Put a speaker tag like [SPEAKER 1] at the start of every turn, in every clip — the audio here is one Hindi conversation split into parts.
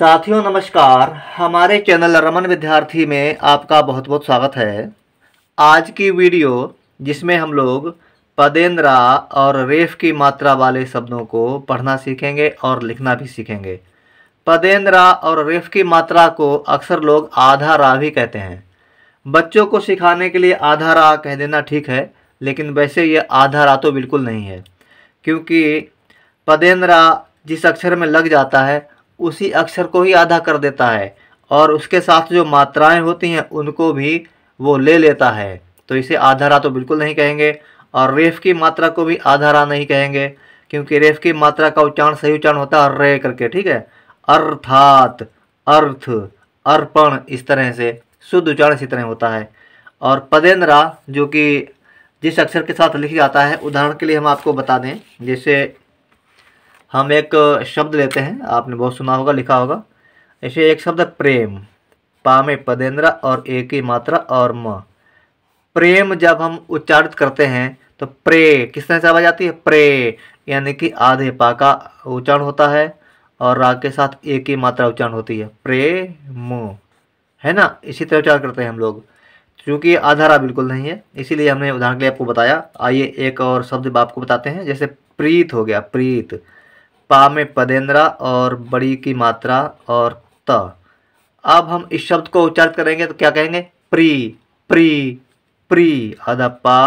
[SPEAKER 1] साथियों नमस्कार। हमारे चैनल रमन विद्यार्थी में आपका बहुत बहुत स्वागत है। आज की वीडियो जिसमें हम लोग पदेंद्रा और रेफ की मात्रा वाले शब्दों को पढ़ना सीखेंगे और लिखना भी सीखेंगे। पदेंद्रा और रेफ की मात्रा को अक्सर लोग आधा रा भी कहते हैं। बच्चों को सिखाने के लिए आधा रा कह देना ठीक है, लेकिन वैसे ये आधा रा तो बिल्कुल नहीं है, क्योंकि पदेंद्रा जिस अक्षर में लग जाता है उसी अक्षर को ही आधा कर देता है और उसके साथ जो मात्राएं होती हैं उनको भी वो ले लेता है। तो इसे आधा रा तो बिल्कुल नहीं कहेंगे। और रेफ की मात्रा को भी आधा रा नहीं कहेंगे, क्योंकि रेफ की मात्रा का उच्चारण सही उच्चारण होता है रे करके, ठीक है। अर्थात, अर्थ, अर्पण, इस तरह से शुद्ध उच्चारण इसी तरह होता है। और पदेंद्रा जो कि जिस अक्षर के साथ लिखा जाता है, उदाहरण के लिए हम आपको बता दें, जैसे हम एक शब्द लेते हैं, आपने बहुत सुना होगा, लिखा होगा। ऐसे एक शब्द प्रेम, पा में पदेंद्रा और ए की मात्रा और म। प्रेम जब हम उच्चारित करते हैं तो प्रे किस तरह से आवाज आती है, प्रे, यानी कि आधे पा का उच्चारण होता है और रा के साथ ए की मात्रा उच्चारण होती है, प्रेम, है ना। इसी तरह उच्चारण करते हैं हम लोग। क्योंकि आधा रा बिल्कुल नहीं है, इसीलिए हमने उदाहरण के लिए आपको बताया। आइए एक और शब्द आपको बताते हैं। जैसे प्रीत हो गया, प्रीत, पा में पदेंद्रा और बड़ी की मात्रा और त। अब हम इस शब्द को उच्चारित करेंगे तो क्या कहेंगे, प्री, प्री, प्री, आधा पा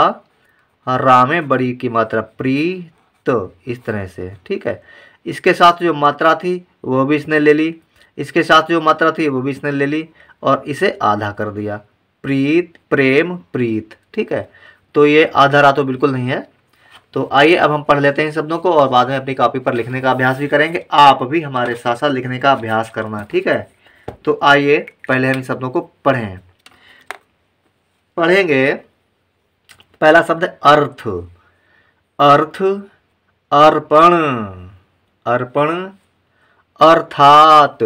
[SPEAKER 1] और रा में बड़ी की मात्रा, प्री, तो इस तरह से, ठीक है। इसके साथ जो मात्रा थी वो भी इसने ले ली, इसके साथ जो मात्रा थी वो भी इसने ले ली और इसे आधा कर दिया, प्रीत, प्रेम, प्रीत, ठीक है। तो ये आधा रा तो बिल्कुल नहीं है। तो आइए अब हम पढ़ लेते हैं इन शब्दों को और बाद में अपनी कॉपी पर लिखने का अभ्यास भी करेंगे। आप भी हमारे साथ साथ लिखने का अभ्यास करना, ठीक है। तो आइए पहले हम इन शब्दों को पढ़ेंगे। पहला शब्द है अर्थ। अर्थ, अर्पण, अर्पण, अर्थात,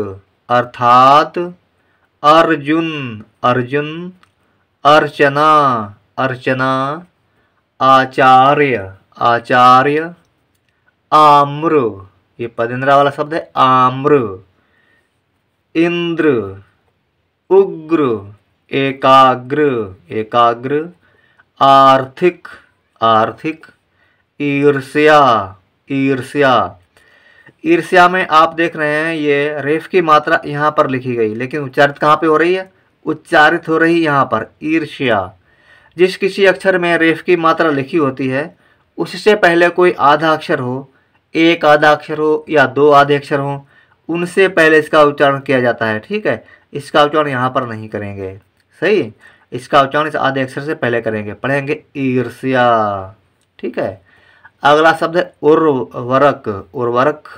[SPEAKER 1] अर्थात, अर्जुन, अर्जुन, अर्चना, अर्चना, आचार्य, आचार्य, आम्र, ये पदेंद्रा वाला शब्द है, आम्र, इंद्र, उग्र, एकाग्र, एकाग्र, आर्थिक, आर्थिक, ईर्ष्या, ईर्ष्या। ईर्ष्या में आप देख रहे हैं ये रेफ की मात्रा यहाँ पर लिखी गई, लेकिन उच्चारित कहाँ पे हो रही है, उच्चारित हो रही यहाँ पर, ईर्ष्या। जिस किसी अक्षर में रेफ की मात्रा लिखी होती है उससे पहले कोई आधा अक्षर हो, एक आधा अक्षर हो या दो आधे अक्षर हो, उनसे पहले इसका उच्चारण किया जाता है, ठीक है। इसका उच्चारण यहाँ पर नहीं करेंगे, सही। इसका उच्चारण इस आधे अक्षर से पहले करेंगे, पढ़ेंगे ईर्ष्या, ठीक है। अगला शब्द है उर्वरक, उर्वरक,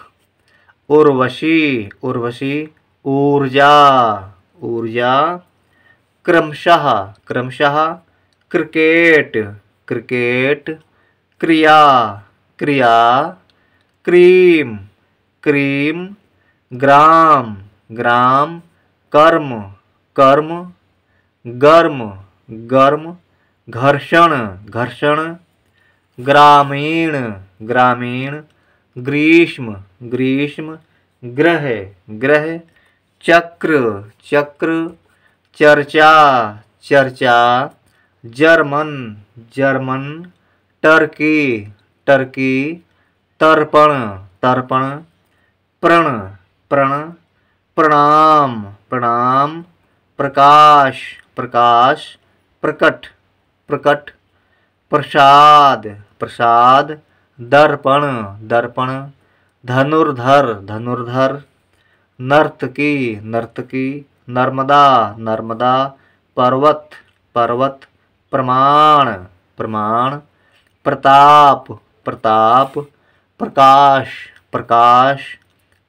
[SPEAKER 1] उर्वशी, उर्वशी, ऊर्जा, ऊर्जा, क्रमशः, क्रमशः, क्रिकेट, क्रिकेट, क्रिया, क्रिया, क्रीम, क्रीम, ग्राम, ग्राम, कर्म, कर्म, गर्म, गर्म, घर्षण, घर्षण, ग्रामीण, ग्रामीण, ग्रीष्म, ग्रीष्म, ग्रह, ग्रह, चक्र, चक्र, चर्चा, चर्चा, जर्मन, जर्मन, टर्की, टर्की, तर्पण, तर्पण, प्रण, प्रण, प्रणाम, प्रणाम, प्रकाश, प्रकाश, प्रकट, प्रकट, प्रसाद, प्रसाद, दर्पण, दर्पण, धनुर्धर, धनुर्धर, नर्तकी, नर्तकी, नर्मदा, नर्मदा, पर्वत, पर्वत, प्रमाण, प्रमाण, प्रताप, प्रताप, प्रकाश, प्रकाश,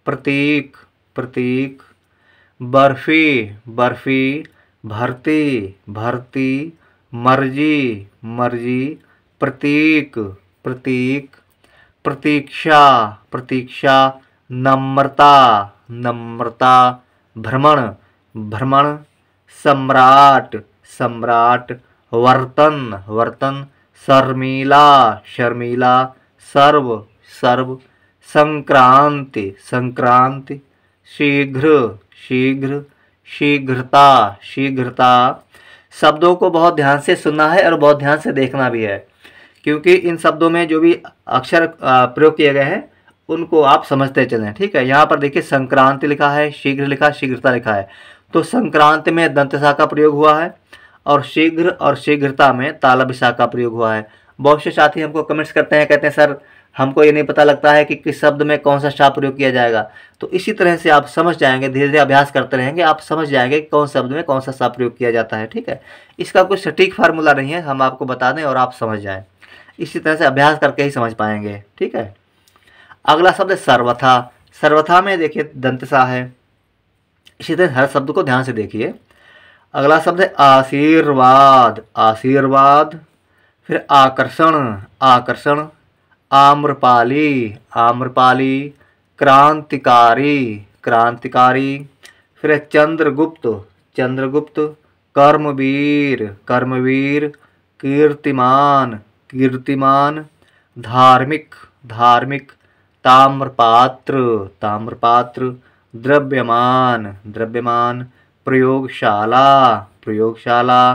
[SPEAKER 1] प्रतीक, प्रतीक, बर्फी, बर्फी, भर्ती, भर्ती, मर्जी, मर्जी, प्रतीक, प्रतीक, प्रतीक्षा, प्रतीक्षा, नम्रता, नम्रता, भ्रमण, भ्रमण, सम्राट, सम्राट, वर्तन, वर्तन, शर्मिला, शर्मिला, सर्व, सर्व, संक्रांति, संक्रांति, शीघ्र, शीघ्र, शीघ्रता, शीघ्रता। शब्दों को बहुत ध्यान से सुनना है और बहुत ध्यान से देखना भी है, क्योंकि इन शब्दों में जो भी अक्षर प्रयोग किए गए हैं उनको आप समझते चलें। ठीक है, यहाँ पर देखिए संक्रांति लिखा है, शीघ्र लिखा, शीघ्रता लिखा है। तो संक्रांति में दंतसा का प्रयोग हुआ है और शीघ्र और शीघ्रता में तालव्य का प्रयोग हुआ है। बहुत से साथी हमको कमेंट्स करते हैं, कहते हैं सर हमको ये नहीं पता लगता है कि किस शब्द में कौन सा शा प्रयोग किया जाएगा। तो इसी तरह से आप समझ जाएंगे, धीरे धीरे अभ्यास करते रहेंगे, आप समझ जाएंगे कि कौन शब्द में कौन सा शा प्रयोग किया जाता है। ठीक है, इसका कोई सटीक फार्मूला नहीं है, हम आपको बता दें और आप समझ जाएं। इसी तरह से अभ्यास करके ही समझ पाएंगे। ठीक है, अगला शब्द है सर्वथा। सर्वथा में देखिए दंतसा है। इसी तरह हर शब्द को ध्यान से देखिए। अगला शब्द है आशीर्वाद, आशीर्वाद। फिर आकर्षण, आकर्षण। आम्रपाली, आम्रपाली। क्रांतिकारी, क्रांतिकारी। फिर चंद्रगुप्त, चंद्रगुप्त। कर्मवीर, कर्मवीर। कीर्तिमान, कीर्तिमान। धार्मिक, धार्मिक। ताम्रपात्र, ताम्रपात्र। द्रव्यमान, द्रव्यमान। प्रयोगशाला, प्रयोगशाला।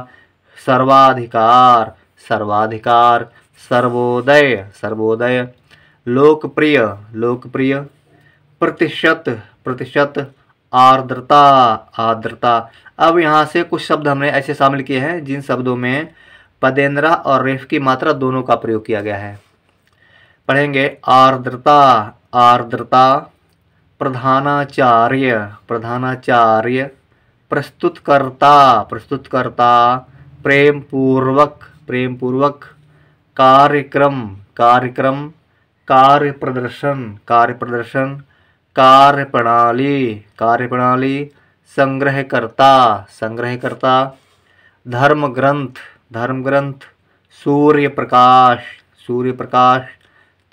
[SPEAKER 1] सर्वाधिकार, सर्वाधिकार। सर्वोदय, सर्वोदय। लोकप्रिय, लोकप्रिय। प्रतिशत, प्रतिशत। आर्द्रता, आर्द्रता। अब यहाँ से कुछ शब्द हमने ऐसे शामिल किए हैं जिन शब्दों में पदेंद्रा और रेफ की मात्रा दोनों का प्रयोग किया गया है। पढ़ेंगे आर्द्रता, आर्द्रता। प्रधानाचार्य, प्रधानाचार्य। प्रस्तुतकर्ता, प्रस्तुतकर्ता। प्रेम पूर्वक, प्रेम पूर्वक। कार्यक्रम, कार्यक्रम। कार्य प्रदर्शन, कार्य प्रदर्शन। कार्यप्रणाली, कार्यप्रणाली। संग्रहकर्ता, संग्रहकर्ता। धर्म ग्रंथ, धर्म ग्रंथ। सूर्य प्रकाश, सूर्य प्रकाश।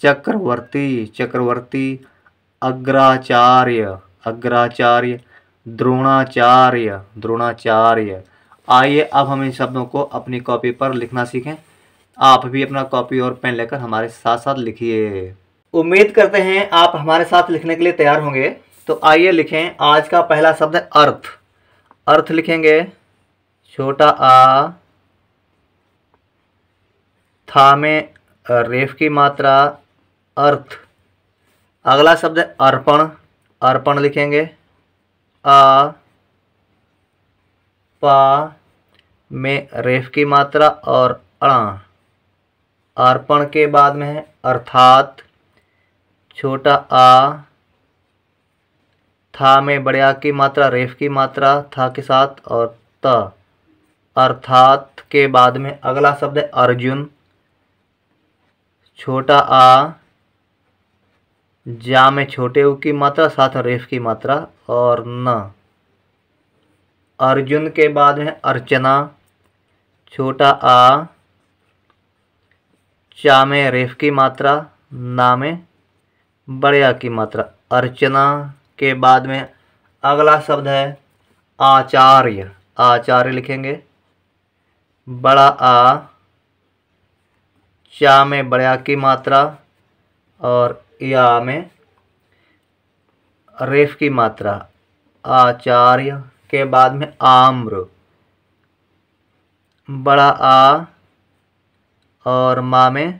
[SPEAKER 1] चक्रवर्ती, चक्रवर्ती। अग्राचार्य, अग्राचार्य। द्रोणाचार्य, द्रोणाचार्य। आइए अब हम इन शब्दों को अपनी कॉपी पर लिखना सीखें। आप भी अपना कॉपी और पेन लेकर हमारे साथ साथ लिखिए। उम्मीद करते हैं आप हमारे साथ लिखने के लिए तैयार होंगे। तो आइए लिखें। आज का पहला शब्द है अर्थ। अर्थ लिखेंगे छोटा आ, था में रेफ की मात्रा, अर्थ। अगला शब्द है अर्पण। अर्पण लिखेंगे आ, पा में रेफ की मात्रा और अणा। अर्पण के बाद में है अर्थात, छोटा आ, था में बड़े आ की मात्रा, रेफ की मात्रा था के साथ और त। अर्थात के बाद में अगला शब्द है अर्जुन। छोटा आ, जा में छोटे उ की मात्रा साथ रेफ की मात्रा और न। अर्जुन के बाद में अर्चना। छोटा आ, चा में रेफ की मात्रा, ना में बड़े आ की मात्रा। अर्चना के बाद में अगला शब्द है आचार्य। आचार्य लिखेंगे बड़ा आ, चा में बड़े आ की मात्रा और या में रेफ की मात्रा। आचार्य के बाद में आम्र। बड़ा आ और माँ में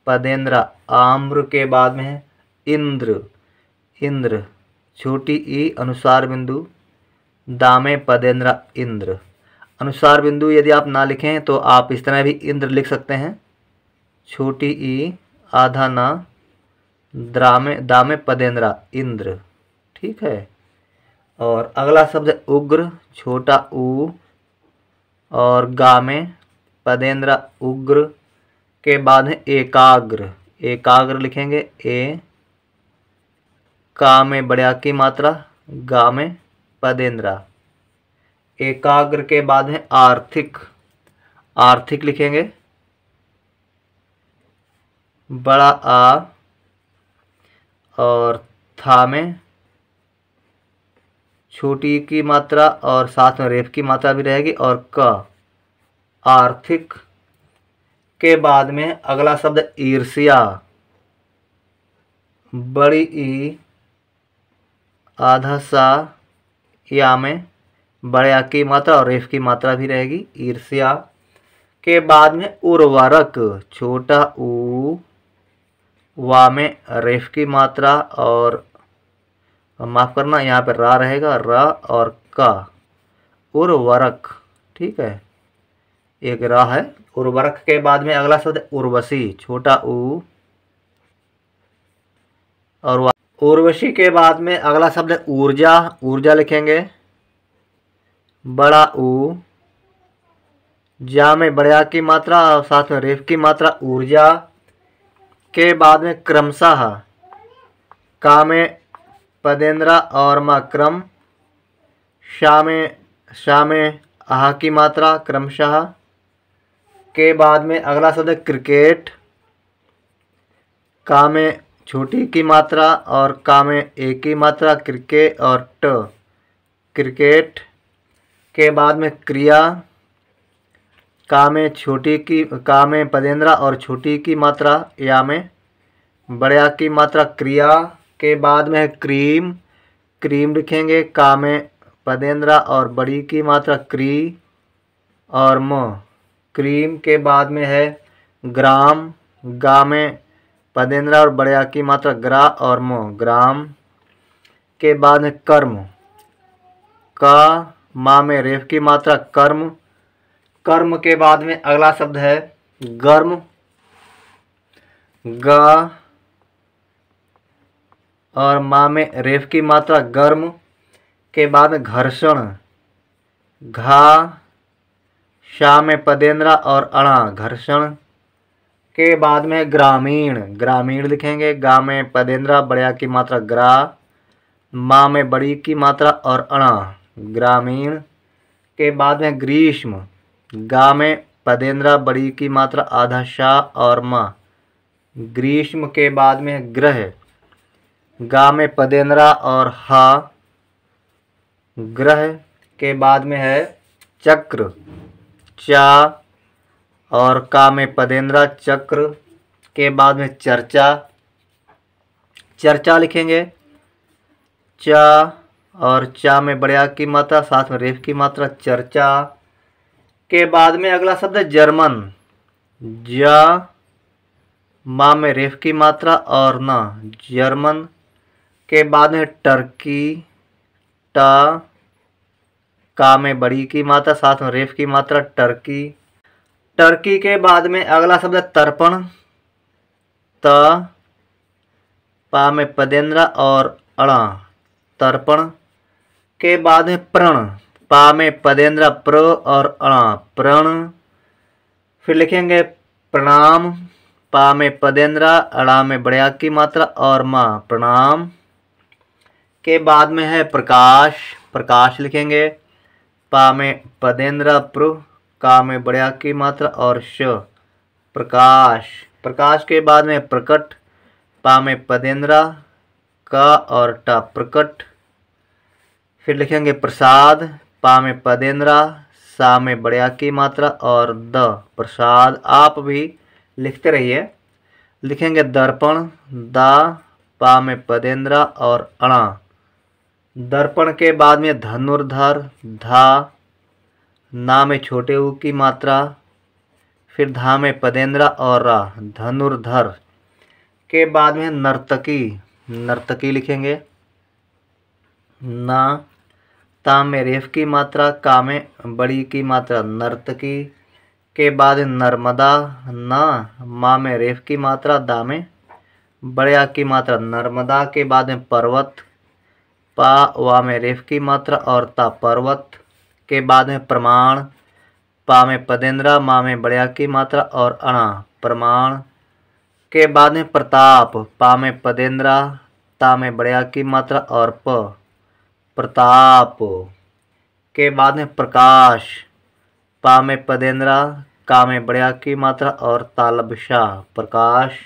[SPEAKER 1] पदेंद्रा। आम्र के बाद में है इंद्र। इंद्र, छोटी ई अनुसार बिंदु, दामे पदेंद्रा इंद्र। अनुसार बिंदु यदि आप ना लिखें तो आप इस तरह भी इंद्र लिख सकते हैं। छोटी ई आधा ना, द्रामे दामे पदेंद्रा इंद्र। ठीक है। और अगला शब्द है उग्र। छोटा ऊ और गा में पदेंद्रा उग्र के बाद है एकाग्र। एकाग्र लिखेंगे ए, का में बड़े आ की मात्रा, गा में पदेंद्रा। एकाग्र के बाद है आर्थिक। आर्थिक लिखेंगे बड़ा आ और था में छोटी की मात्रा और साथ में रेफ की मात्रा भी रहेगी और क। आर्थिक के बाद में अगला शब्द ईर्ष्या। बड़ी ई, आधा सा, या में बड़े आ की मात्रा और रेफ की मात्रा भी रहेगी, ईर्ष्या। के बाद में उर्वरक, छोटा ऊ, वा में रेफ की मात्रा और माफ़ करना यहाँ पे रा रहेगा, र और का, उर्वरक। ठीक है, एक रा है। उर्वरक के बाद में अगला शब्द उर्वशी, छोटा ऊ और वा। उर्वशी के बाद में अगला शब्द है ऊर्जा, ऊर्जा लिखेंगे, बड़ा ऊ, जा में बड़े आ की मात्रा और साथ में रेफ की मात्रा, ऊर्जा। के बाद में क्रमशः, का में पदेंद्रा और मा क्रम, शा में आहा की मात्रा, क्रमशः। के बाद में अगला शब्द है क्रिकेट, का में छोटी की मात्रा और का में एक की मात्रा, क्रिकेट और ट, क्रिकेट। के बाद में क्रिया, का में पदेंद्रा और छोटी की मात्रा, या में बड़े आ की मात्रा, क्रिया। के बाद में है क्रीम, क्रीम लिखेंगे, का में पदेंद्रा और बड़ी की मात्रा, क्री और म, क्रीम। के बाद में है ग्राम, गा में पदेंद्रा और बड़े आ की मात्रा, ग्रा और म, ग्राम। के बाद में कर्म, का मा में रेफ की मात्रा, कर्म, कर्म। के बाद में अगला शब्द है गर्म, गा और मा में रेफ की मात्रा, गर्म। के बाद में घर्षण, घा, शा में पदेंद्रा और अणा, घर्षण। के बाद में ग्रामीण, ग्रामीण लिखेंगे, गा में पदेंद्रा बड़े आ की मात्रा, ग्रा, मा में बड़ी की मात्रा और अणा, ग्रामीण। के बाद में ग्रीष्म, गा में पदेंद्रा बड़ी की मात्रा, आधा शा और मा, ग्रीष्म। के बाद में ग्रह, गा में पदेंद्रा और हा, ग्रह। के बाद में है चक्र, चा और का में पदेंद्रा, चक्र। के बाद में चर्चा, चर्चा लिखेंगे, चा और चा में बड़े आ की मात्रा, साथ में रेफ की मात्रा, चर्चा। के बाद में अगला शब्द है जर्मन, जा मा में रेफ की मात्रा और ना, जर्मन। के बाद में टर्की, टा, का में बड़ी की मात्रा, साथ में रेफ की मात्रा, टर्की। टर्की के बाद में अगला शब्द है तर्पण, त, पा में पदेंद्रा और अणा, तर्पण। के बाद में प्रण, पा में पदेंद्रा प्र और अणा, प्रण। फिर लिखेंगे प्रणाम, पा में पदेंद्रा, अणा में बड़े आ की मात्रा और मा, प्रणाम। के बाद में है प्रकाश, प्रकाश लिखेंगे, पा में पदेंद्रा प्र, का में बड़े आ की मात्रा और श, प्रकाश। प्रकाश के बाद में प्रकट, पा में पदेंद्रा, का और टा, प्रकट। फिर लिखेंगे प्रसाद, पा में पदेंद्रा, सा में बड़े आ की मात्रा और द, प्रसाद। आप भी लिखते रहिए। लिखेंगे दर्पण, दा, पा में पदेंद्रा और अणा, दर्पण। के बाद में धनुर्धर, धा, ना में छोटे ऊ की मात्रा, फिर धा में पदेंद्रा और रा, धनुर्धर। के बाद में नर्तकी, नर्तकी लिखेंगे, ना, ता में रेफ की मात्रा, का में बड़ी की मात्रा, नर्तकी। के बाद नर्मदा, ना, मा में रेफ की मात्रा, दा में बड़े आ की मात्रा, नर्मदा। के बाद में पर्वत, पा वा में रेफ की मात्रा और ता, पर्वत। के बाद में प्रमाण, पा में पदेंद्रा, मा में बड़े आ की मात्रा और अणा, प्रमाण। के बाद में प्रताप, पा में पदेंद्रा, ता में बड़े आ की मात्रा और प, प्रताप। के बाद में प्रकाश, पा में पदेंद्रा, का में बड़े आ की मात्रा और तालबशा, प्रकाश।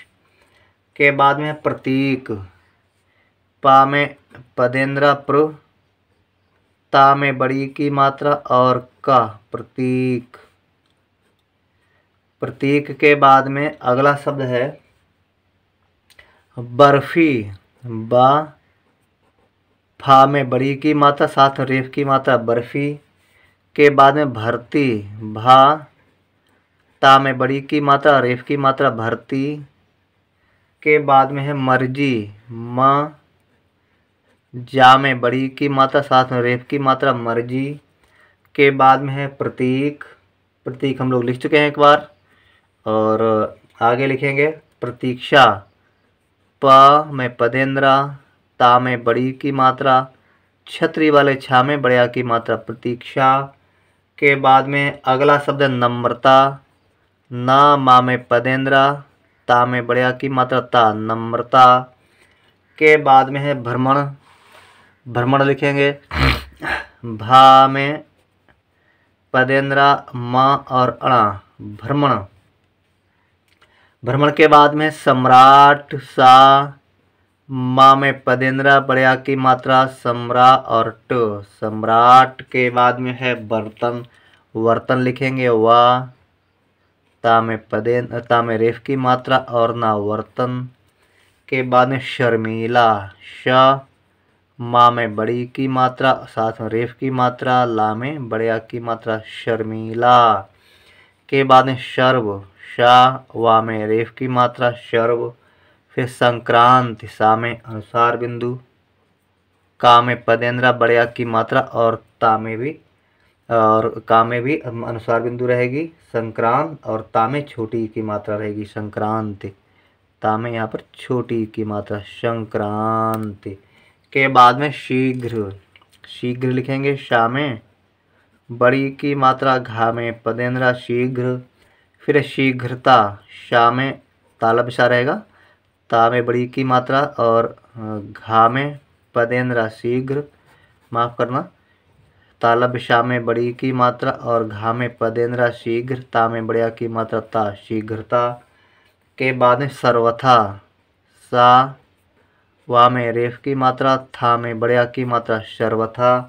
[SPEAKER 1] के बाद में प्रतीक, पा में पदेंद्रा प्र, ता में बड़ी की मात्रा और का, प्रतीक। प्रतीक के बाद में अगला शब्द है बर्फी, बा, फा में बड़ी की मात्रा साथ में रेफ की मात्रा बर्फी के बाद में भरती, भा ता में बड़ी की मात्रा रेफ की मात्रा भरती के बाद में है मर्जी, म जा में बड़ी की मात्रा साथ में रेफ की मात्रा मर्जी के बाद में है प्रतीक, प्रतीक हम लोग लिख चुके हैं एक बार और आगे लिखेंगे प्रतीक्षा, प में पदेंद्रा, ता में बड़ी की मात्रा, छतरी वाले छा में बड़िया की मात्रा प्रतीक्षा के बाद में अगला शब्द है नम्रता, ना मा में पदेंद्रा, ता में बड़िया की मात्रा ता नम्रता के बाद में है भ्रमण, भ्रमण लिखेंगे भा में पदेंद्रा मा और अणा भ्रमण, भ्रमण के बाद में सम्राट, सा मा में पदेंद्रा बड़िया की मात्रा सम्रा और ट सम्राट के बाद में है बर्तन, वर्तन लिखेंगे वा ता में रेफ की मात्रा और ना वर्तन के बाद में शर्मीला, श मा में बड़ी की मात्रा साथ में रेफ की मात्रा, ला में बड़िया की मात्रा शर्मीला के बाद में शर्व, शा वा में रेफ की मात्रा शर्व, फिर संक्रांति, सा में अनुसार बिंदु, का में पदेंद्रा बड़िया की मात्रा और ता में भी और का में भी अनुसार बिंदु रहेगी संक्रांत और ता में छोटी की मात्रा रहेगी संक्रांति, ता में यहाँ पर छोटी की मात्रा संक्रांति के बाद में शीघ्र, शीघ्र लिखेंगे शा में बड़ी की मात्रा, घा में पदेंद्रा शीघ्र, फिर शीघ्रता, शा में तालब शा रहेगा, ता में बड़ी की मात्रा और घा में पदेंद्रा शीघ्र, माफ़ करना, तालब शा में बड़ी की मात्रा और घा में पदेंद्रा शीघ्र, ता में बड़िया की मात्रा ता शीघ्रता के बाद में सर्वथा, सा वा में रेफ की मात्रा, था में बड़िया की मात्रा सर्वथा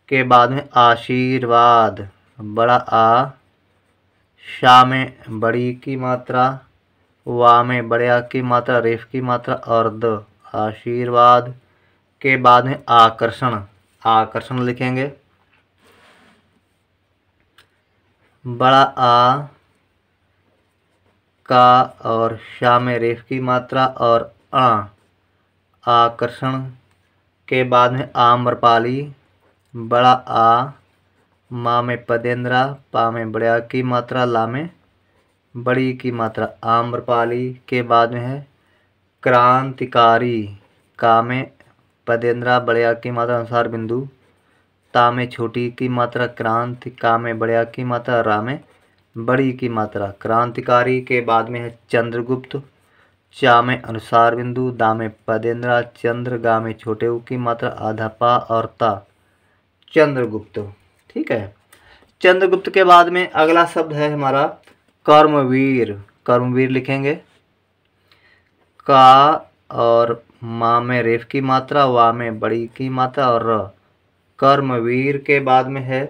[SPEAKER 1] के बाद में आशीर्वाद, बड़ा आ, शा में बड़ी की मात्रा, वा में बड़िया की मात्रा रेफ की मात्रा और द आशीर्वाद के बाद में आकर्षण, आकर्षण लिखेंगे बड़ा आ, का और शा में रेफ की मात्रा और आ आकर्षण के बाद में आम्रपाली, बड़ा आ, मा में पदेंद्रा, पा में बड़िया की मात्रा, ला में बड़ी की मात्रा आम्रपाली के बाद में है क्रांतिकारी, का में पदेंद्रा बड़िया की मात्रा अनुसार बिंदु, ता में छोटी की मात्रा क्रांति, का में बड़िया की मात्रा, रा में बड़ी की मात्रा क्रांतिकारी के बाद में है चंद्रगुप्त, चा में अनुसार बिंदु, दा में पदेंद्रा चंद्र, गा में छोटे उ की मात्रा आधा पा और ता चंद्रगुप्त। ठीक है, चंद्रगुप्त के बाद में अगला शब्द है हमारा कर्मवीर, कर्मवीर लिखेंगे का और मा में रेफ की मात्रा, वा में बड़ी की मात्रा और र कर्मवीर के बाद में है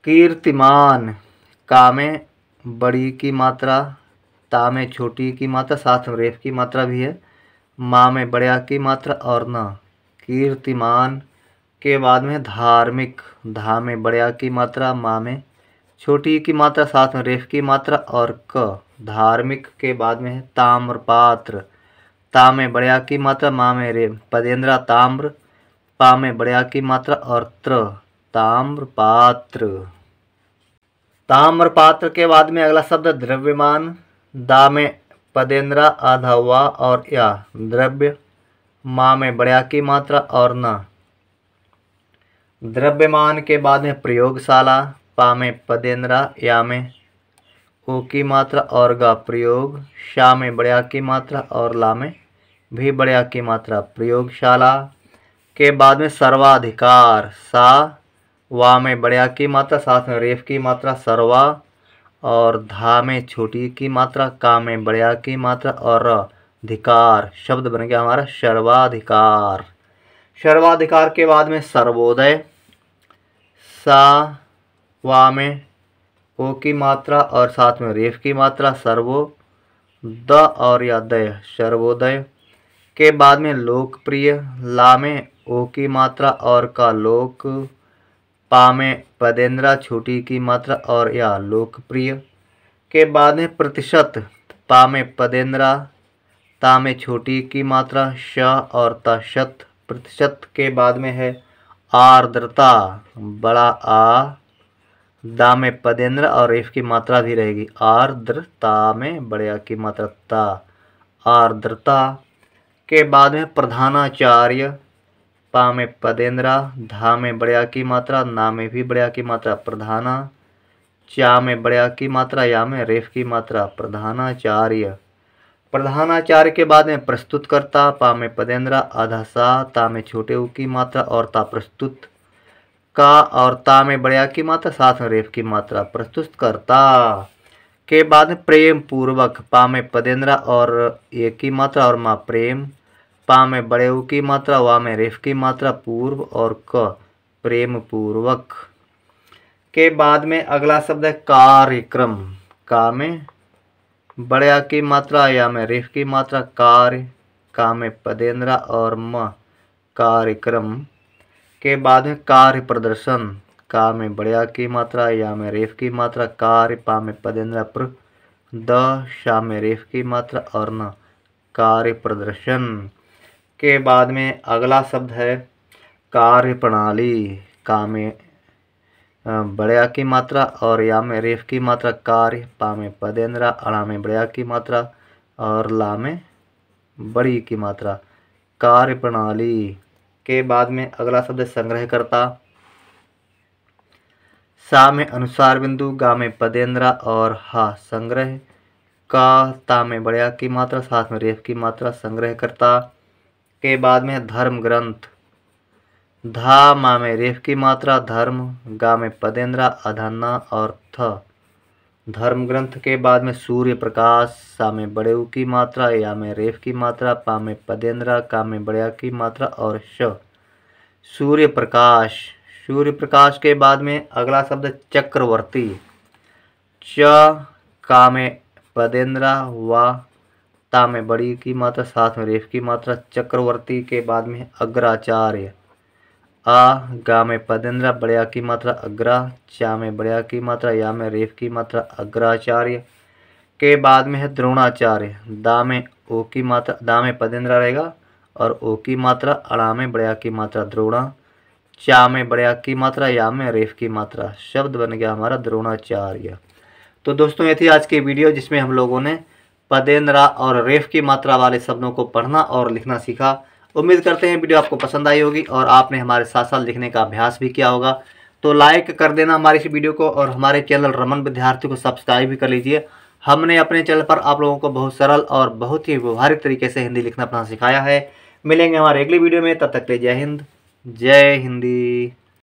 [SPEAKER 1] कीर्तिमान, का में बड़ी की मात्रा, ता में छोटी की मात्रा साथ में रेफ की मात्रा भी है, मा में बड़िया की मात्रा और न कीर्तिमान के बाद में धार्मिक, धा में बड़िया की मात्रा, मा में छोटी की मात्रा साथ में रेफ की मात्रा और क धार्मिक के बाद में है ताम्रपात्र, ता में बड़िया की मात्रा, मा में रे पदेंद्रा ताम्र, पा में बड़िया की मात्रा और त्र ताम्रपात्र। ताम्रपात्र के बाद में अगला शब्द द्रव्यमान, दा में पदेंद्रा आधा वा और या द्रव्य, मा में बड़िया की मात्रा और न द्रव्यमान के बाद में प्रयोगशाला, पा में पदेंद्रा, या में ओ की मात्रा और गा प्रयोग, शा में बड़िया की मात्रा और ला में भी बड़िया की मात्रा प्रयोगशाला के बाद में सर्वाधिकार, सा वा में बड़िया की मात्रा साथ में रेफ की मात्रा सर्वा और धा में छोटी की मात्रा, का में बड़िया की मात्रा और अधिकार शब्द बन गया हमारा सर्वाधिकार। सर्वाधिकार के बाद में सर्वोदय, सा वा में ओ की मात्रा और साथ में रेफ की मात्रा सर्वो, द और या दय सर्वोदय के बाद में लोकप्रिय, ला में ओ की मात्रा और का लोक, पा में पदेंद्रा छोटी की मात्रा और या लोकप्रिय के बाद में प्रतिशत, पा में पदेंद्रा, ता में छोटी की मात्रा, श और ता शत। प्रतिशत के बाद में है आर्द्रता, बड़ा आ, दा में पदेंद्र और रेफ की मात्रा भी रहेगी। आर्द्रता में बड़े आ की मात्रा ता, आर्द्रता के बाद में प्रधानाचार्य, पा में पदेंद्रा, धा में बड़े आ की मात्रा, ना में भी बड़े आ की मात्रा प्रधाना, चा में बड़े आ की मात्रा, या में रेफ की मात्रा प्रधानाचार्य। प्रधानाचार्य के बाद में प्रस्तुतकर्ता, पा में पदेंद्रा, आधा सा, ता में छोटे ऊ की मात्रा और ता प्रस्तुत, का और ता में बड़े आ की मात्रा साथ में रेफ की मात्रा प्रस्तुतकर्ता के बाद में प्रेम पूर्वक, पा में पदेंद्रा और एक की मात्रा और माँ प्रेम, पा में बड़े ऊ की मात्रा, वा में रेफ की मात्रा पूर्व और क प्रेम पूर्वक के बाद में अगला शब्द है कार्यक्रम, का में बड़े आ की मात्रा, या में रेफ की मात्रा कार्य, का में पदेंद्रा और म कार्यक्रम के बाद में कार्य प्रदर्शन, का में बड़े आ की मात्रा, या में रेफ की मात्रा कार्य, पा में पदेंद्रा प्र, द, शा में रेफ की मात्रा और न कार्य प्रदर्शन के बाद में अगला शब्द है कार्य प्रणाली, का में बड़े आ की मात्रा और या में रेफ की मात्रा कार्य, पा में पदेंद्रा, अड़ा में बड़े आ की मात्रा और ला में बड़ी की मात्रा कार्य प्रणाली के बाद में अगला शब्द संग्रहकर्ता, सा में अनुसार बिंदु, गा में पदेंद्रा और हा संग्रह, का, ता में बड़े आ की मात्रा साथ में रेफ की मात्रा संग्रहकर्ता के बाद में धर्म ग्रंथ, धा, मा में रेफ की मात्रा धर्म, गा में पदेंद्रा, अधन्ना और थ धर्म ग्रंथ के बाद में सूर्य प्रकाश, सा में बड़े ऊ की मात्रा, या में रेफ की मात्रा, पा में पदेंद्रा, का में बड़े आ की मात्रा और श सूर्य प्रकाश। सूर्य प्रकाश के बाद में अगला शब्द चक्रवर्ती, च, का में पदेंद्रा, वा, ता में बड़ी की मात्रा साथ में रेफ की मात्रा चक्रवर्ती के बाद में अग्राचार्य, आ, गा में पदेंद्रा, बड़े आ की मात्रा अग्रा, चा में बड़े आ की मात्रा, या में रेफ की मात्रा अग्राचार्य के बाद में है द्रोणाचार्य, दा में ओ की मात्रा, दा में पदेंद्रा रहेगा और ओ की मात्रा, अड़ा में बड़े आ की मात्रा द्रोणा, चा में बड़े आ की मात्रा, या में रेफ की मात्रा। शब्द बन गया हमारा द्रोणाचार्य। तो दोस्तों ये थी आज की वीडियो जिसमें हम लोगों ने पदेंद्रा और रेफ की मात्रा वाले शब्दों को पढ़ना और लिखना सीखा। उम्मीद करते हैं वीडियो आपको पसंद आई होगी और आपने हमारे साथ साथ लिखने का अभ्यास भी किया होगा। तो लाइक कर देना हमारी इस वीडियो को और हमारे चैनल रमन विद्यार्थी को सब्सक्राइब भी कर लीजिए। हमने अपने चैनल पर आप लोगों को बहुत सरल और बहुत ही व्यवहारिक तरीके से हिंदी लिखना पढ़ना सिखाया है। मिलेंगे हमारे अगली वीडियो में, तब तक के लिए जय हिंद, जय हिंदी।